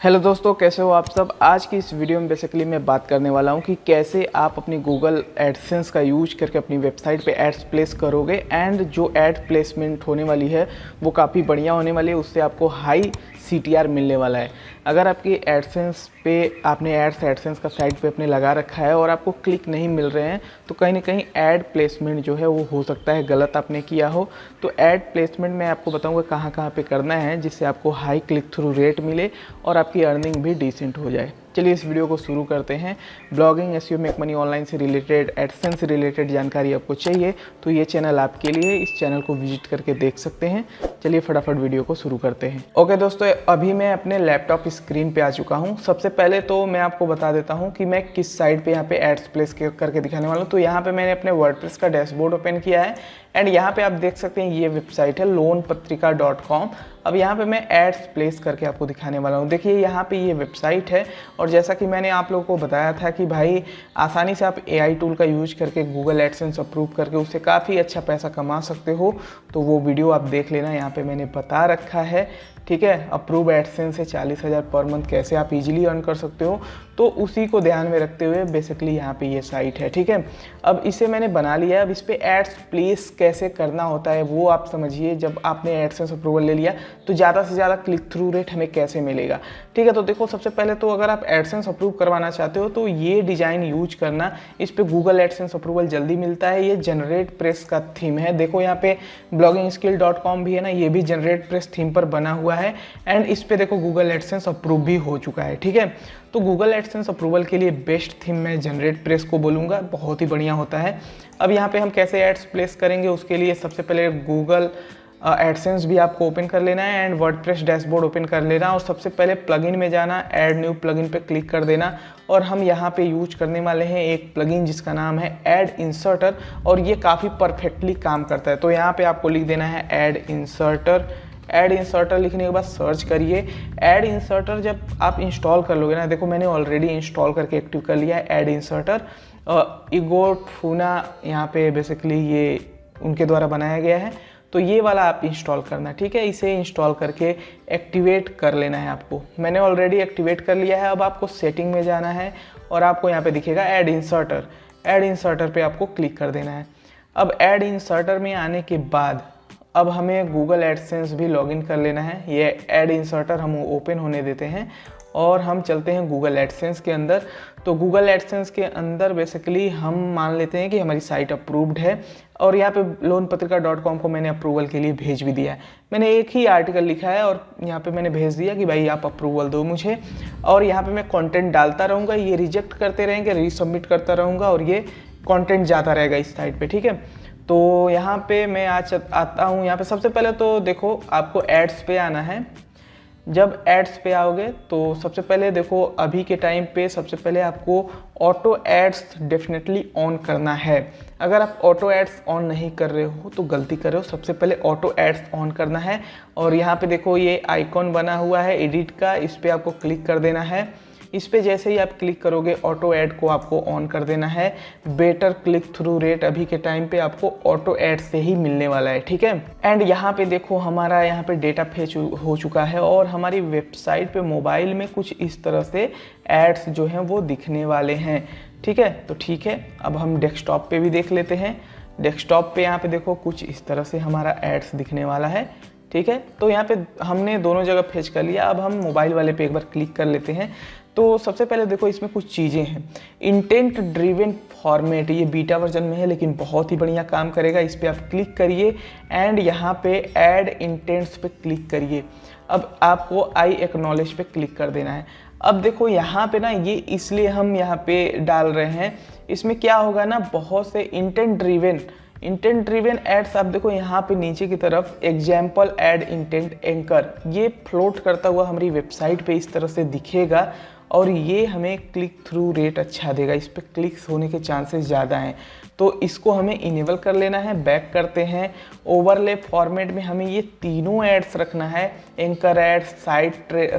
Hello दोस्तों, कैसे हो आप सब। आज की इस वीडियो में बेसिकली मैं बात करने वाला हूं कि कैसे आप अपनी गूगल एडसेंस का यूज करके अपनी वेबसाइट पे एड्स प्लेस करोगे एंड जो एड प्लेसमेंट होने वाली है वो काफ़ी बढ़िया होने वाली है। उससे आपको हाई CTR मिलने वाला है। अगर आपकी एडसेंस पे आपने एडसेंस का साइट पे अपने लगा रखा है और आपको क्लिक नहीं मिल रहे हैं तो कहीं ना कहीं ऐड प्लेसमेंट जो है वो हो सकता है गलत आपने किया हो। तो ऐड प्लेसमेंट मैं आपको बताऊंगा कहाँ कहाँ पे करना है जिससे आपको हाई क्लिक थ्रू रेट मिले और आपकी अर्निंग भी डिसेंट हो जाए। चलिए इस वीडियो को शुरू करते हैं। Blogging, SEO, make money online से रिलेटेड, एडसेंस से रिलेटेड जानकारी आपको चाहिए तो ये चैनल आपके लिए, इस चैनल को विजिट करके देख सकते हैं। चलिए फटाफट वीडियो को शुरू करते हैं। ओके दोस्तों, अभी मैं अपने लैपटॉप स्क्रीन पे आ चुका हूँ। सबसे पहले तो मैं आपको बता देता हूँ कि मैं किस साइट पे यहाँ पे एड्स प्लेस करके दिखाने वाला हूँ। तो यहाँ पे मैंने अपने वर्डप्रेस का डैशबोर्ड ओपन किया है एंड यहाँ पे आप देख सकते हैं ये वेबसाइट है loanpatrika.com। अब यहाँ पे मैं एड्स प्लेस करके आपको दिखाने वाला हूँ। देखिए यहाँ पे ये वेबसाइट है और जैसा कि मैंने आप लोगों को बताया था कि भाई आसानी से आप AI टूल का यूज करके गूगल एडसेंस अप्रूव करके उससे काफ़ी अच्छा पैसा कमा सकते हो। तो वो वीडियो आप देख लेना, यहाँ पे मैंने बता रखा है। ठीक है, अप्रूव एडसेंस से 40,000 पर मंथ कैसे आप इजीली अर्न कर सकते हो, तो उसी को ध्यान में रखते हुए बेसिकली यहाँ पे ये साइट है। ठीक है, अब इसे मैंने बना लिया है। अब इस पे एड्स प्लेस कैसे करना होता है वो आप समझिए। जब आपने एडसेंस अप्रूवल ले लिया तो ज़्यादा से ज़्यादा क्लिक थ्रू रेट हमें कैसे मिलेगा। ठीक है, तो देखो सबसे पहले तो अगर आप एडसेंस अप्रूव करवाना चाहते हो तो ये डिज़ाइन यूज करना। इस पे गूगल एडसेंस अप्रूवल जल्दी मिलता है। ये जनरेट प्रेस का थीम है। देखो यहाँ पे bloggingskill.com भी है ना, ये भी जनरेट प्रेस थीम पर बना हुआ है एंड इस पे देखो गूगल एडसेंस अप्रूव भी हो चुका है। ठीक है, तो गूगल एडसेंस अप्रूवल के लिए बेस्ट थीम मैं जनरेट प्रेस को बोलूँगा, बहुत ही बढ़िया होता है। अब यहाँ पे हम कैसे एड्स प्लेस करेंगे उसके लिए सबसे पहले गूगल एडसेंस भी आपको ओपन कर लेना है एंड वर्डप्रेस डैशबोर्ड ओपन कर लेना और सबसे पहले प्लगइन में जाना, ऐड न्यू प्लगइन पे क्लिक कर देना और हम यहाँ पे यूज करने वाले हैं एक प्लगइन जिसका नाम है ऐड इंसर्टर और ये काफ़ी परफेक्टली काम करता है। तो यहाँ पे आपको लिख देना है ऐड इंसर्टर। ऐड इंसर्टर लिखने के बाद सर्च करिए। ऐड इंसर्टर जब आप इंस्टॉल कर लोगे ना, देखो मैंने ऑलरेडी इंस्टॉल करके एक्टिव कर लिया है ऐड इंसर्टर। इगोफूना यहाँ पे बेसिकली ये उनके द्वारा बनाया गया है, तो ये वाला आप इंस्टॉल करना। ठीक है, इसे इंस्टॉल करके एक्टिवेट कर लेना है आपको। मैंने ऑलरेडी एक्टिवेट कर लिया है। अब आपको सेटिंग में जाना है और आपको यहाँ पे दिखेगा ऐड इंसर्टर। ऐड इंसर्टर पे आपको क्लिक कर देना है। अब ऐड इंसर्टर में आने के बाद अब हमें गूगल एडसेंस भी लॉगिन कर लेना है। ये ऐड इंसर्टर हम ओपन होने देते हैं और हम चलते हैं गूगल एडसेंस के अंदर। तो गूगल एडसेंस के अंदर बेसिकली हम मान लेते हैं कि हमारी साइट अप्रूव्ड है और यहाँ पे loanpatrika.com को मैंने अप्रूवल के लिए भेज भी दिया है। मैंने एक ही आर्टिकल लिखा है और यहाँ पे मैंने भेज दिया कि भाई आप अप्रूवल दो मुझे, और यहाँ पे मैं कंटेंट डालता रहूँगा। ये रिजेक्ट करते रहेंगे, रीसबमिट करता रहूँगा और ये कंटेंट जाता रहेगा इस साइट पे। ठीक है, तो यहाँ पे मैं आज आता हूँ। यहाँ पे सबसे पहले तो देखो आपको एड्स पे आना है। जब एड्स पे आओगे तो सबसे पहले देखो अभी के टाइम पे सबसे पहले आपको ऑटो एड्स डेफिनेटली ऑन करना है। अगर आप ऑटो एड्स ऑन नहीं कर रहे हो तो गलती कर रहे हो। सबसे पहले ऑटो एड्स ऑन करना है और यहाँ पे देखो ये आइकॉन बना हुआ है एडिट का, इस पर आपको क्लिक कर देना है। इस पे जैसे ही आप क्लिक करोगे ऑटो ऐड को आपको ऑन कर देना है। बेटर क्लिक थ्रू रेट अभी के टाइम पे आपको ऑटो ऐड से ही मिलने वाला है। ठीक है, एंड यहाँ पे देखो हमारा यहाँ पे डेटा फेच हो चुका है और हमारी वेबसाइट पे मोबाइल में कुछ इस तरह से एड्स जो हैं वो दिखने वाले हैं। ठीक है, तो ठीक है, अब हम डेस्कटॉप पे भी देख लेते हैं। डेस्कटॉप पे यहाँ पे देखो कुछ इस तरह से हमारा एड्स दिखने वाला है। ठीक है, तो यहाँ पे हमने दोनों जगह फेच कर लिया। अब हम मोबाइल वाले पे एक बार क्लिक कर लेते हैं। तो सबसे पहले देखो इसमें कुछ चीज़ें हैं। इंटेंट ड्रिवन फॉर्मेट, ये बीटा वर्जन में है लेकिन बहुत ही बढ़िया काम करेगा। इस पर आप क्लिक करिए एंड यहाँ पे ऐड इंटेंट्स पे क्लिक करिए। अब आपको आई एक्नॉलेज पे क्लिक कर देना है। अब देखो यहाँ पे ना ये इसलिए हम यहाँ पे डाल रहे हैं, इसमें क्या होगा ना, बहुत से इंटेंट ड्रिवन एड्स आप देखो यहाँ पे नीचे की तरफ एग्जाम्पल ऐड इंटेंट एंकर, ये फ्लोट करता हुआ हमारी वेबसाइट पे इस तरह से दिखेगा और ये हमें क्लिक थ्रू रेट अच्छा देगा। इस पर क्लिक्स होने के चांसेस ज़्यादा हैं, तो इसको हमें इनेबल कर लेना है। बैक करते हैं। ओवरले फॉर्मेट में हमें ये तीनों एड्स रखना है, anchor aids,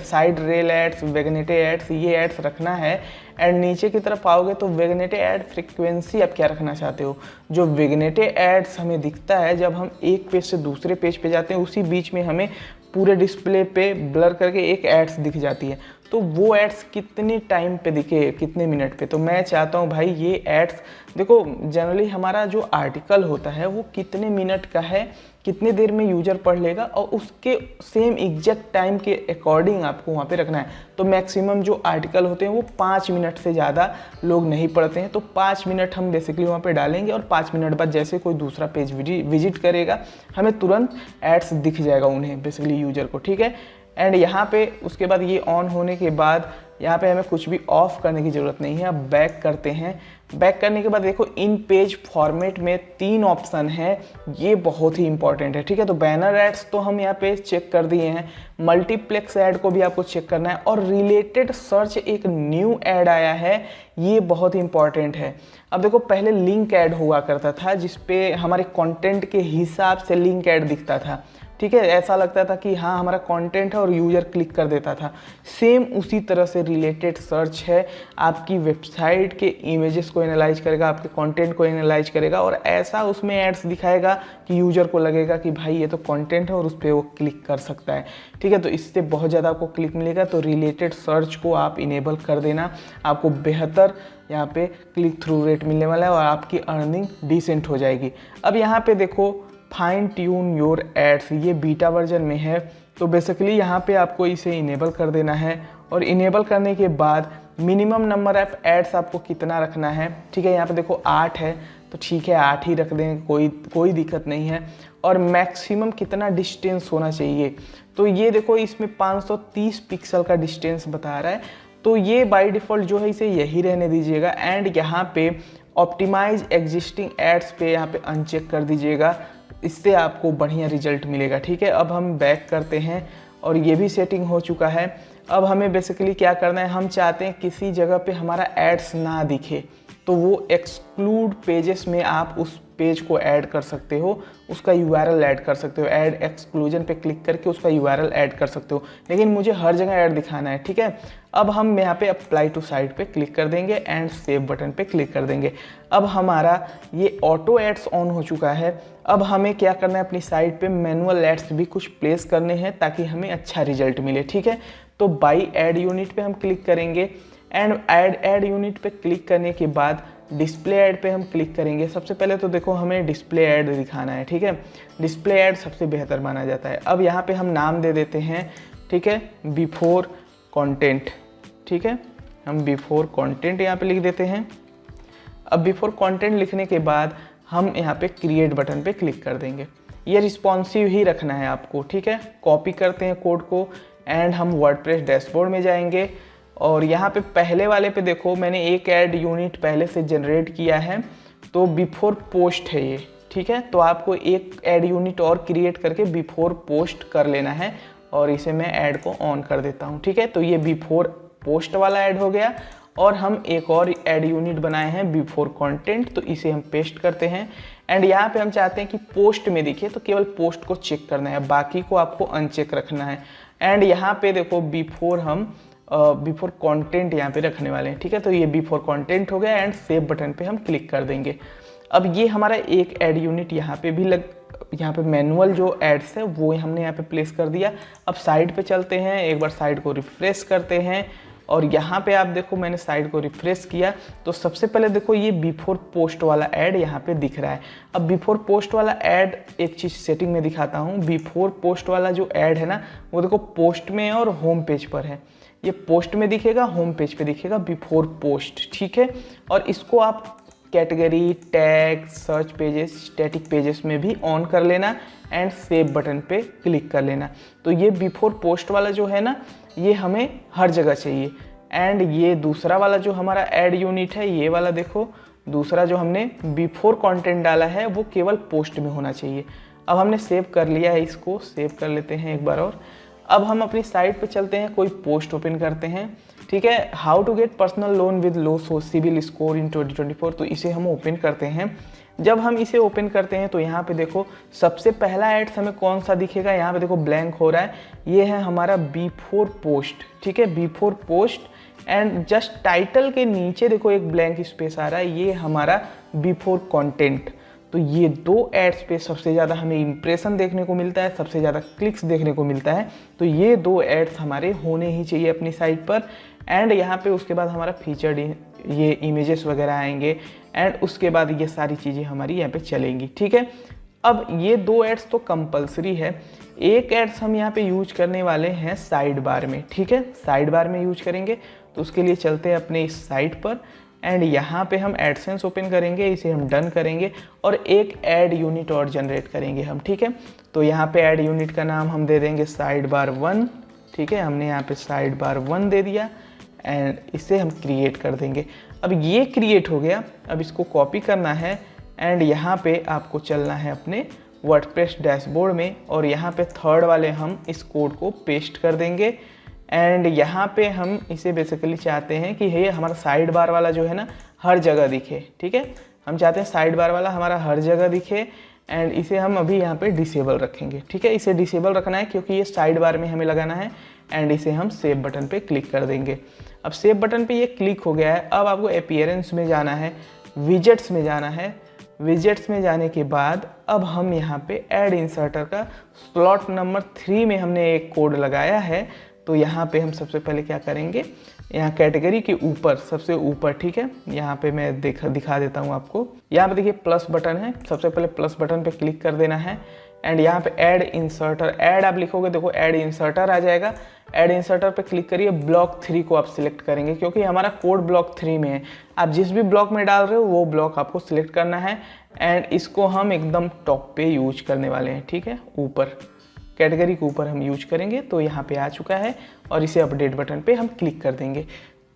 side rail aids, वेगनेटे एड्स, ये एड्स रखना है। एंड नीचे की तरफ आओगे तो वेगनेटे ऐड फ्रीक्वेंसी आप क्या रखना चाहते हो। जो वेगनेटे एड्स हमें दिखता है जब हम एक पेज से दूसरे पेज पे जाते हैं, उसी बीच में हमें पूरे डिस्प्ले पे ब्लर करके एक एड्स दिख जाती है। तो वो एड्स कितने टाइम पे दिखे, कितने मिनट पे। तो मैं चाहता हूँ भाई ये एड्स देखो, जनरली हमारा जो आर्टिकल होता है वो कितने मिनट का है, कितने देर में यूजर पढ़ लेगा, और उसके सेम एग्जैक्ट टाइम के अकॉर्डिंग आपको वहाँ पे रखना है। तो मैक्सिमम जो आर्टिकल होते हैं वो 5 मिनट से ज़्यादा लोग नहीं पढ़ते हैं, तो 5 मिनट हम बेसिकली वहाँ पे डालेंगे, और 5 मिनट बाद जैसे कोई दूसरा पेज विजिट करेगा हमें तुरंत एड्स दिख जाएगा उन्हें, बेसिकली यूजर को, ठीक है। एंड यहाँ पे उसके बाद ये ऑन होने के बाद यहाँ पे हमें कुछ भी ऑफ करने की ज़रूरत नहीं है। अब बैक करते हैं। बैक करने के बाद देखो इन पेज फॉर्मेट में 3 ऑप्शन है, ये बहुत ही इंपॉर्टेंट है, ठीक है। तो बैनर एड्स तो हम यहाँ पे चेक कर दिए हैं, मल्टीप्लेक्स ऐड को भी आपको चेक करना है, और रिलेटेड सर्च एक न्यू ऐड आया है, ये बहुत ही इंपॉर्टेंट है। अब देखो पहले लिंक ऐड हुआ करता था जिसपे हमारे कंटेंट के हिसाब से लिंक ऐड दिखता था, ठीक है। ऐसा लगता था कि हाँ हमारा कंटेंट है और यूजर क्लिक कर देता था। सेम उसी तरह से रिलेटेड सर्च है, आपकी वेबसाइट के इमेजेस को एनालाइज करेगा, आपके कंटेंट को एनालाइज करेगा, और ऐसा उसमें एड्स दिखाएगा कि यूजर को लगेगा कि भाई ये तो कंटेंट है और उस पर वो क्लिक कर सकता है, ठीक है। तो इससे बहुत ज़्यादा आपको क्लिक मिलेगा। तो रिलेटेड सर्च को आप इनेबल कर देना, आपको बेहतर यहाँ पे क्लिक थ्रू रेट मिलने वाला है और आपकी अर्निंग डिसेंट हो जाएगी। अब यहाँ पे देखो फाइन ट्यून योर एड्स, ये बीटा वर्जन में है। तो बेसिकली यहाँ पे आपको इसे इनेबल कर देना है, और इनेबल करने के बाद मिनिमम नंबर ऑफ एड्स आपको कितना रखना है, ठीक है। यहाँ पे देखो 8 है, तो ठीक है 8 ही रख दें, कोई दिक्कत नहीं है। और मैक्सिमम कितना डिस्टेंस होना चाहिए, तो ये देखो इसमें 530 पिक्सल का डिस्टेंस बता रहा है, तो ये बाय डिफ़ॉल्ट जो है इसे यही रहने दीजिएगा। एंड यहाँ पे ऑप्टिमाइज एग्जिस्टिंग एड्स पे यहाँ पे अनचेक कर दीजिएगा, इससे आपको बढ़िया रिजल्ट मिलेगा, ठीक है। अब हम बैक करते हैं और ये भी सेटिंग हो चुका है। अब हमें बेसिकली क्या करना है, हम चाहते हैं किसी जगह पे हमारा एड्स ना दिखे, तो वो एक्सक्लूड पेजेस में आप उस पेज को ऐड कर सकते हो, उसका यूआरएल ऐड कर सकते हो, ऐड एक्सक्लूजन पे क्लिक करके उसका यूआरएल ऐड कर सकते हो, लेकिन मुझे हर जगह ऐड दिखाना है, ठीक है। अब हम यहाँ पे अप्लाई टू साइट पे क्लिक कर देंगे एंड सेव बटन पे क्लिक कर देंगे। अब हमारा ये ऑटो एड्स ऑन हो चुका है। अब हमें क्या करना है, अपनी साइट पे मैनुअल एड्स भी कुछ प्लेस करने हैं ताकि हमें अच्छा रिजल्ट मिले, ठीक है। तो बाई एड यूनिट पे हम क्लिक करेंगे, एंड एड यूनिट पे क्लिक करने के बाद डिस्प्ले ऐड पे हम क्लिक करेंगे। सबसे पहले तो देखो हमें डिस्प्ले ऐड दिखाना है, ठीक है। डिस्प्ले ऐड सबसे बेहतर माना जाता है। अब यहाँ पे हम नाम दे देते हैं, ठीक है, बिफोर कंटेंट, ठीक है। हम बिफोर कंटेंट यहाँ पे लिख देते हैं। अब बिफोर कंटेंट लिखने के बाद हम यहाँ पे क्रिएट बटन पे क्लिक कर देंगे। ये रिस्पॉन्सिव ही रखना है आपको, ठीक है। कॉपी करते हैं कोड को एंड हम वर्डप्रेस डैशबोर्ड में जाएंगे, और यहाँ पे पहले वाले पे देखो मैंने एक ऐड यूनिट पहले से जनरेट किया है, तो बिफोर पोस्ट है ये, ठीक है। तो आपको एक ऐड यूनिट और क्रिएट करके बिफोर पोस्ट कर लेना है, और इसे मैं ऐड को ऑन कर देता हूँ, ठीक है। तो ये बिफोर पोस्ट वाला ऐड हो गया, और हम एक और ऐड यूनिट बनाए हैं बिफोर कंटेंट, तो इसे हम पेस्ट करते हैं। एंड यहाँ पे हम चाहते हैं कि पोस्ट में दिखे, तो केवल पोस्ट को चेक करना है, बाकी को आपको अनचेक रखना है। एंड यहाँ पे देखो बिफोर हम बिफोर कंटेंट यहाँ पे रखने वाले हैं, ठीक है। तो ये बिफोर कंटेंट हो गया, एंड सेव बटन पे हम क्लिक कर देंगे। अब ये हमारा एक ऐड यूनिट यहाँ पे भी यहाँ पे मैनुअल जो एड्स है वो हमने यहाँ पे प्लेस कर दिया। अब साइट पे चलते हैं, एक बार साइट को रिफ्रेश करते हैं, और यहाँ पे आप देखो मैंने साइट को रिफ्रेश किया, तो सबसे पहले देखो ये बिफोर पोस्ट वाला ऐड यहाँ पे दिख रहा है। अब बिफोर पोस्ट वाला ऐड एक चीज़ सेटिंग में दिखाता हूँ। बिफोर पोस्ट वाला जो ऐड है ना, वो देखो पोस्ट में और होम पेज पर है। ये पोस्ट में दिखेगा, होम पेज पे दिखेगा बिफोर पोस्ट, ठीक है। और इसको आप category, tag, search pages, static pages में भी ऑन कर लेना, एंड सेव बटन पे क्लिक कर लेना। तो ये बिफोर पोस्ट वाला जो है ना, ये हमें हर जगह चाहिए। एंड ये दूसरा वाला जो हमारा ऐड यूनिट है, ये वाला देखो, दूसरा जो हमने बिफोर कंटेंट डाला है वो केवल पोस्ट में होना चाहिए। अब हमने सेव कर लिया है, इसको सेव कर लेते हैं एक बार और। अब हम अपनी साइट पे चलते हैं, कोई पोस्ट ओपन करते हैं, ठीक है। How to get personal loan with low CIBIL score in 2024, तो इसे हम ओपन करते हैं। जब हम इसे ओपन करते हैं तो यहाँ पे देखो सबसे पहला एड्स हमें कौन सा दिखेगा, यहाँ पे देखो ब्लैंक हो रहा है, ये है हमारा बिफोर पोस्ट, ठीक है, before post. And just title के नीचे देखो एक ब्लैंक स्पेस आ रहा है, ये हमारा बिफोर कंटेंट। तो ये 2 एड्स पे सबसे ज़्यादा हमें इम्प्रेशन देखने को मिलता है, सबसे ज़्यादा क्लिक्स देखने को मिलता है। तो ये 2 एड्स हमारे होने ही चाहिए अपनी साइट पर। एंड यहाँ पे उसके बाद हमारा फीचर्ड ये इमेजेस वगैरह आएंगे एंड उसके बाद ये सारी चीज़ें हमारी यहाँ पे चलेंगी, ठीक है। अब ये 2 एड्स तो कंपलसरी है। एक एड्स हम यहाँ पे यूज करने वाले हैं साइड बार में, ठीक है, साइड बार में यूज करेंगे। तो उसके लिए चलते हैं अपने इस साइट पर एंड यहाँ पे हम एडसेंस ओपन करेंगे, इसे हम डन करेंगे और एक ऐड यूनिट और जनरेट करेंगे हम, ठीक है। तो यहाँ पे ऐड यूनिट का नाम हम दे देंगे साइड बार 1, ठीक है। हमने यहाँ पे साइड बार 1 दे दिया एंड इसे हम क्रिएट कर देंगे। अब ये क्रिएट हो गया। अब इसको कॉपी करना है एंड यहाँ पे आपको चलना है अपने वर्डप्रेस डैशबोर्ड में और यहाँ पे थर्ड वाले हम इस कोड को पेस्ट कर देंगे। एंड यहाँ पे हम इसे बेसिकली चाहते हैं कि ये हमारा साइड बार वाला जो है ना हर जगह दिखे, ठीक है। हम चाहते हैं साइड बार वाला हमारा हर जगह दिखे एंड इसे हम अभी यहाँ पे डिसेबल रखेंगे, ठीक है। इसे डिसेबल रखना है क्योंकि ये साइड बार में हमें लगाना है एंड इसे हम सेव बटन पे क्लिक कर देंगे। अब सेव बटन पे ये क्लिक हो गया है। अब आपको अपीयरेंस में जाना है, विजेट्स में जाना है। विजेट्स में जाने के बाद अब हम यहाँ पे ऐड इंसर्टर का स्लॉट नंबर 3 में हमने एक कोड लगाया है। तो यहाँ पे हम सबसे पहले क्या करेंगे, यहाँ कैटेगरी के ऊपर सबसे ऊपर, ठीक है, यहाँ पे मैं दिखा देता हूँ आपको। यहाँ पे देखिए प्लस बटन है, सबसे पहले प्लस बटन पे क्लिक कर देना है एंड यहाँ पे ऐड इंसर्टर, ऐड आप लिखोगे देखो ऐड इंसर्टर आ जाएगा। ऐड इंसर्टर पे क्लिक करिए, ब्लॉक 3 को आप सिलेक्ट करेंगे क्योंकि हमारा कोड ब्लॉक 3 में है। आप जिस भी ब्लॉक में डाल रहे हो वो ब्लॉक आपको सिलेक्ट करना है एंड इसको हम एकदम टॉप पे यूज करने वाले हैं, ठीक है, ऊपर कैटेगरी के ऊपर हम यूज करेंगे। तो यहाँ पे आ चुका है और इसे अपडेट बटन पे हम क्लिक कर देंगे।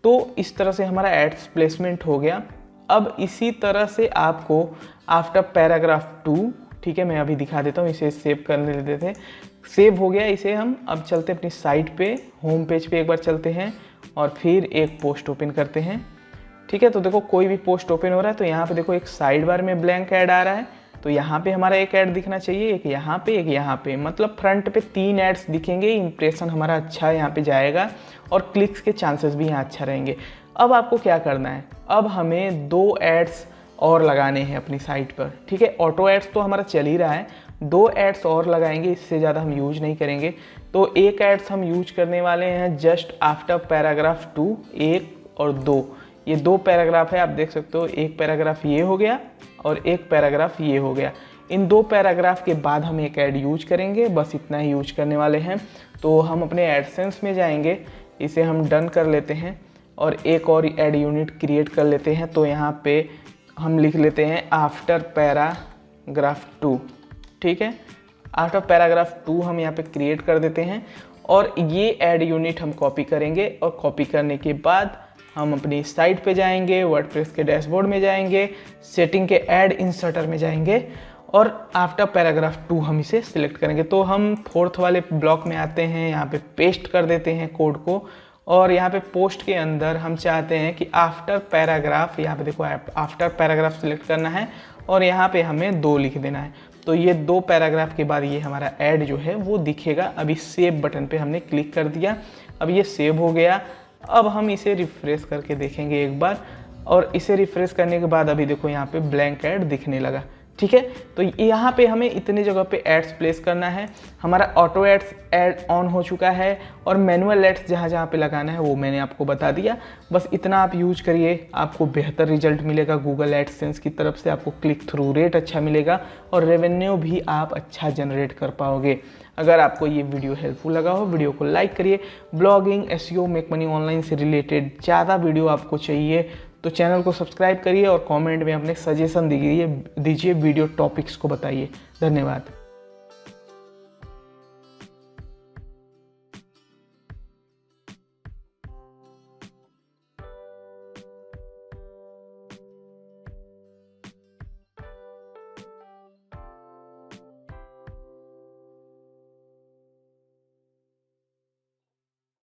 तो इस तरह से हमारा एड्स प्लेसमेंट हो गया। अब इसी तरह से आपको आफ्टर पैराग्राफ 2, ठीक है, मैं अभी दिखा देता हूँ, इसे सेव करने देते हैं। सेव हो गया, इसे हम अब चलते अपनी साइट पे, होम पेज पे एक बार चलते हैं और फिर एक पोस्ट ओपन करते हैं, ठीक है। तो देखो कोई भी पोस्ट ओपन हो रहा है तो यहाँ पे देखो एक साइड बार में ब्लैंक ऐड आ रहा है। तो यहाँ पे हमारा एक ऐड दिखना चाहिए, एक यहाँ पे, एक यहाँ पे, मतलब फ्रंट पे 3 एड्स दिखेंगे। इंप्रेशन हमारा अच्छा यहाँ पे जाएगा और क्लिक्स के चांसेस भी यहाँ अच्छा रहेंगे। अब आपको क्या करना है, अब हमें 2 एड्स और लगाने हैं अपनी साइट पर, ठीक है। ऑटो एड्स तो हमारा चल ही रहा है, 2 एड्स और लगाएंगे, इससे ज़्यादा हम यूज नहीं करेंगे। तो एक एड्स हम यूज करने वाले हैं जस्ट आफ्टर पैराग्राफ 2, 1 और 2। ये 2 पैराग्राफ है, आप देख सकते हो, एक पैराग्राफ ये हो गया और एक पैराग्राफ ये हो गया। इन 2 पैराग्राफ के बाद हम एक ऐड यूज करेंगे, बस इतना ही यूज करने वाले हैं। तो हम अपने एडसेंस में जाएंगे, इसे हम डन कर लेते हैं और एक और ऐड यूनिट क्रिएट कर लेते हैं। तो यहाँ पे हम लिख लेते हैं आफ्टर पैराग्राफ 2, ठीक है। आफ्टर पैराग्राफ 2 हम यहाँ पे क्रिएट कर देते हैं और ये ऐड यूनिट हम कॉपी करेंगे और कॉपी करने के बाद हम अपनी साइट पे जाएंगे, वर्डप्रेस के डैशबोर्ड में जाएंगे, सेटिंग के ऐड इंसर्टर में जाएंगे और आफ्टर पैराग्राफ 2 हम इसे सिलेक्ट करेंगे। तो हम 4th वाले ब्लॉक में आते हैं, यहाँ पे पेस्ट कर देते हैं कोड को और यहाँ पे पोस्ट के अंदर हम चाहते हैं कि आफ्टर पैराग्राफ, यहाँ पे देखो आफ्टर पैराग्राफ सिलेक्ट करना है और यहाँ पे हमें 2 लिख देना है। तो ये 2 पैराग्राफ के बाद ये हमारा ऐड जो है वो दिखेगा। अभी सेव बटन पे हमने क्लिक कर दिया, अब ये सेव हो गया। अब हम इसे रिफ्रेश करके देखेंगे एक बार और इसे रिफ्रेश करने के बाद अभी देखो यहाँ पे ब्लैंक ऐड दिखने लगा, ठीक है। तो यहाँ पे हमें इतने जगह पे एड्स प्लेस करना है। हमारा ऑटो एड्स ऐड ऑन हो चुका है और मैनुअल एड्स जहाँ जहाँ पे लगाना है वो मैंने आपको बता दिया। बस इतना आप यूज करिए, आपको बेहतर रिजल्ट मिलेगा गूगल एडसेंस की तरफ से। आपको क्लिक थ्रू रेट अच्छा मिलेगा और रेवेन्यू भी आप अच्छा जनरेट कर पाओगे। अगर आपको ये वीडियो हेल्पफुल लगा हो, वीडियो को लाइक करिए। Blogging, SEO, make money online से रिलेटेड ज़्यादा वीडियो आपको चाहिए तो चैनल को सब्सक्राइब करिए और कमेंट में अपने सजेशन दीजिए वीडियो टॉपिक्स को बताइए। धन्यवाद।